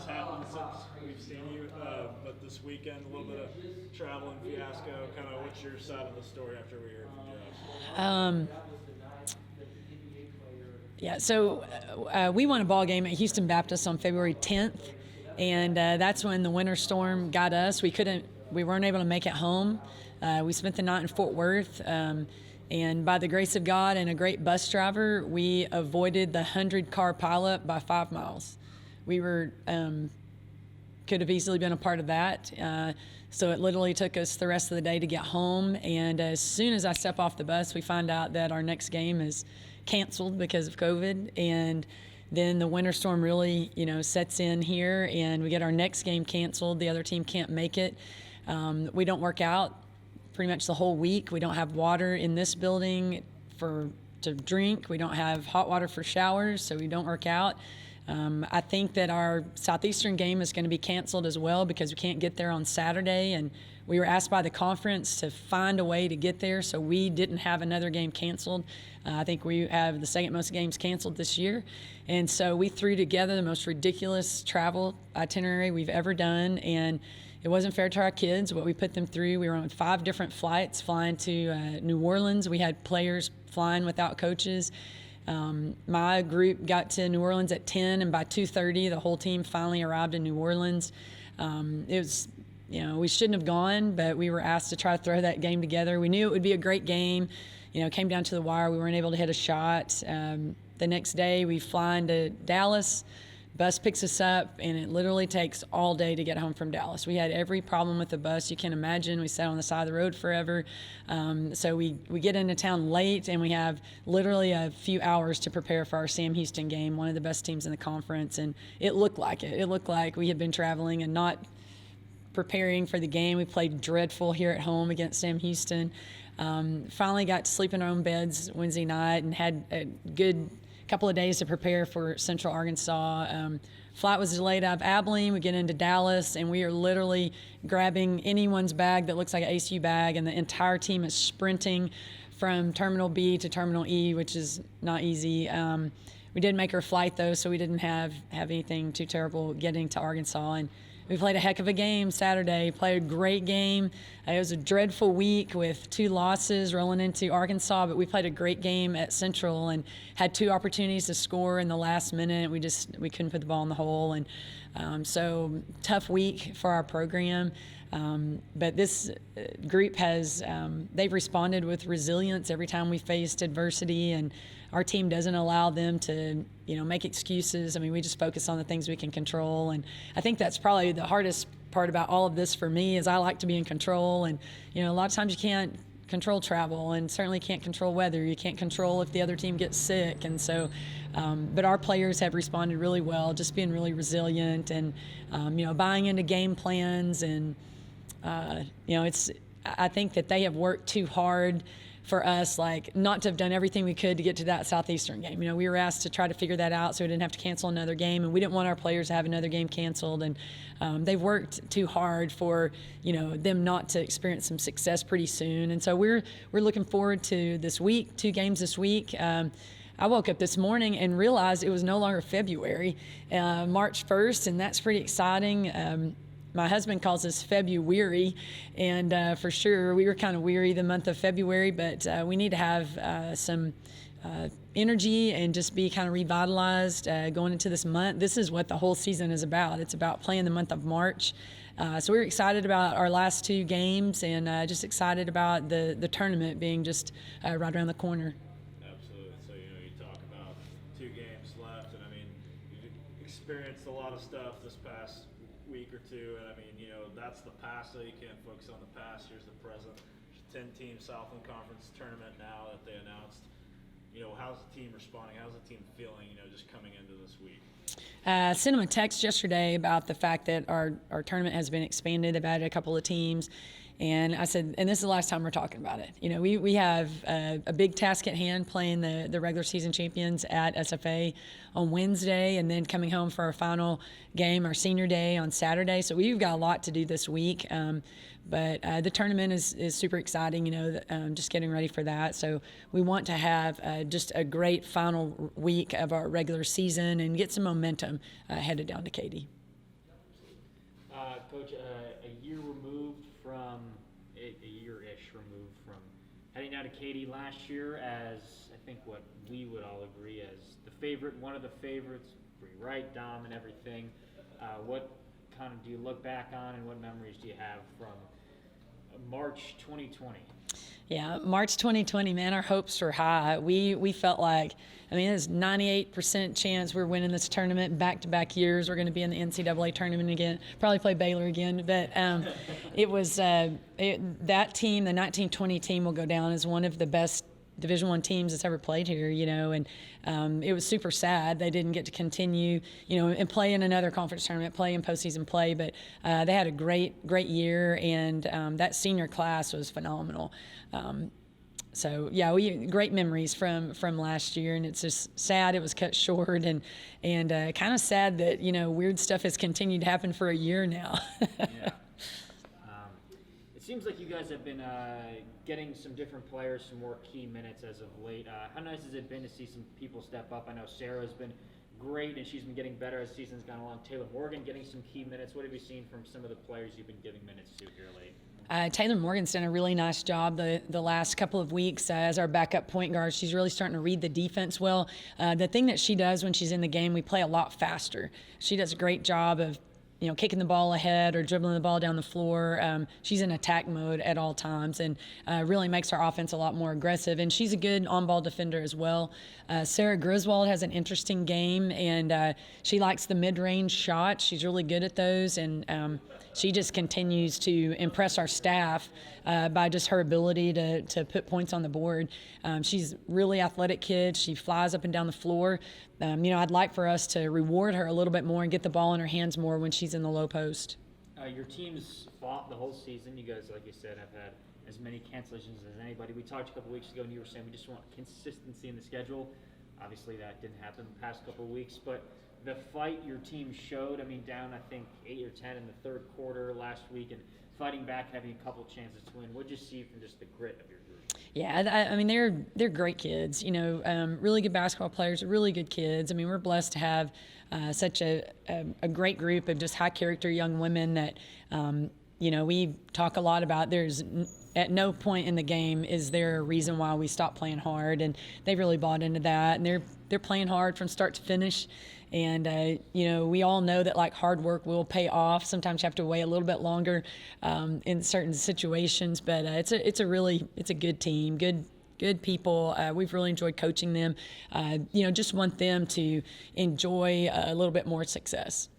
has happened since we've seen you, but this weekend, a little bit of traveling fiasco. Kind of what's your side of the story after we heard from Josh? Yeah, so we won a ball game at Houston Baptist on February 10th, and that's when the winter storm got us. We weren't able to make it home. We spent the night in Fort Worth, and by the grace of God and a great bus driver, we avoided the 100-car pileup by 5 miles. We could have easily been a part of that. So it literally took us the rest of the day to get home. And as soon as I step off the bus, we find out that our next game is canceled because of COVID. And then the winter storm really, sets in here, and we get our next game canceled. The other team can't make it. We don't work out pretty much the whole week. We don't have water in this building to drink. We don't have hot water for showers, so we don't work out. I think that our Southeastern game is going to be canceled as well because we can't get there on Saturday, and we were asked by the conference to find a way to get there, so we didn't have another game canceled. I think we have the second most games canceled this year, and so we threw together the most ridiculous travel itinerary we've ever done, and it wasn't fair to our kids what we put them through. We were on 5 different flights flying to New Orleans. We had players flying without coaches. My group got to New Orleans at 10, and by 2:30, the whole team finally arrived in New Orleans. It was, we shouldn't have gone, but we were asked to try to throw that game together. We knew it would be a great game. It came down to the wire. We weren't able to hit a shot. The next day, we fly into Dallas. Bus picks us up, and it literally takes all day to get home from Dallas. We had every problem with the bus you can imagine. We sat on the side of the road forever. So we get into town late, and we have literally a few hours to prepare for our Sam Houston game, one of the best teams in the conference. And it looked like it. It looked like we had been traveling and not preparing for the game. We played dreadful here at home against Sam Houston. Finally got to sleep in our own beds Wednesday night and had a good couple of days to prepare for Central Arkansas. Flight was delayed out of Abilene. We get into Dallas, and we are literally grabbing anyone's bag that looks like an ACU bag, and the entire team is sprinting from Terminal B to Terminal E, which is not easy. We did make our flight, though, so we didn't have anything too terrible getting to Arkansas. And we played a heck of a game Saturday, played a great game. It was a dreadful week with 2 losses rolling into Arkansas, but we played a great game at Central and had 2 opportunities to score in the last minute. We couldn't put the ball in the hole. And so tough week for our program. But this group they've responded with resilience every time we faced adversity, and our team doesn't allow them to, make excuses. I mean, we just focus on the things we can control. And I think that's probably the hardest part about all of this for me is I like to be in control. And, a lot of times you can't control travel and certainly can't control weather. You can't control if the other team gets sick. And so, but our players have responded really well, just being really resilient and, buying into game plans. And, I think that they have worked too hard for us, not to have done everything we could to get to that Southeastern game. We were asked to try to figure that out so we didn't have to cancel another game, and we didn't want our players to have another game canceled. And they've worked too hard for, them not to experience some success pretty soon. And so we're looking forward to this week, 2 games this week. I woke up this morning and realized it was no longer February, March 1st, and that's pretty exciting. My husband calls us Febu-weary, and for sure we were kind of weary the month of February, but we need to have some energy and just be kind of revitalized going into this month. This is what the whole season is about. It's about playing the month of March. So we're excited about our last 2 games and just excited about the tournament being just right around the corner. Absolutely. So, you talk about 2 games left, and I mean, you've experienced a lot of stuff this past week or 2, and I mean, that's the past, so you can't focus on the past. Here's the present. 10-team Southland Conference tournament now that they announced. How's the team responding? How's the team feeling, just coming into this week? Sent them a text yesterday about the fact that our tournament has been expanded. They've added a couple of teams. And I said, and this is the last time we're talking about it. We have a big task at hand playing the regular season champions at SFA on Wednesday and then coming home for our final game, our senior day on Saturday. So we've got a lot to do this week. But the tournament is super exciting, just getting ready for that. So we want to have just a great final week of our regular season and get some momentum headed down to Katy. Coach, a year removed from a year-ish removed from heading down to Katy last year as I think what we would all agree as the favorite, one of the favorites, free right, Dom, and everything. What kind of do you look back on, and what memories do you have from March 2020? Yeah, March 2020, man, our hopes were high. We felt like, I mean, there's 98% chance we're winning this tournament back-to-back years. We're going to be in the NCAA tournament again, probably play Baylor again. But it was that team, the 1920 team, will go down as one of the best Division I teams that's ever played here, and it was super sad they didn't get to continue, and play in another conference tournament, play in postseason play. But they had a great year, and that senior class was phenomenal. So yeah, great memories from last year, and it's just sad it was cut short, and kind of sad that weird stuff has continued to happen for a year now. Yeah. It seems like you guys have been getting some different players some more key minutes as of late. How nice has it been to see some people step up? I know Sarah's been great, and she's been getting better as the season's gone along. Taylor Morgan getting some key minutes. What have you seen from some of the players you've been giving minutes to here late? Taylor Morgan's done a really nice job the last couple of weeks as our backup point guard. She's really starting to read the defense well. The thing that she does when she's in the game, we play a lot faster. She does a great job of kicking the ball ahead or dribbling the ball down the floor. She's in attack mode at all times, and really makes our offense a lot more aggressive. And she's a good on-ball defender as well. Sarah Griswold has an interesting game, and she likes the mid-range shot. She's really good at those, and she just continues to impress our staff by just her ability to put points on the board. She's a really athletic kid. She flies up and down the floor. I'd like for us to reward her a little bit more and get the ball in her hands more when she's in the low post. Your team's fought the whole season. You guys, like you said, have had as many cancellations as anybody. We talked a couple weeks ago, and you were saying we just want consistency in the schedule. Obviously, that didn't happen the past couple of weeks, but the fight your team showed, down, I think, 8 or 10 in the third quarter last week, and fighting back, having a couple chances to win. What did you see from just the grit of your group? Yeah, they're great kids, really good basketball players, really good kids. We're blessed to have such a great group of just high-character young women that, we talk a lot about. There's at no point in the game is there a reason why we stop playing hard, and they've really bought into that, and they're playing hard from start to finish. And we all know that hard work will pay off. Sometimes you have to wait a little bit longer in certain situations, but it's a good team, good people. We've really enjoyed coaching them. Just want them to enjoy a little bit more success.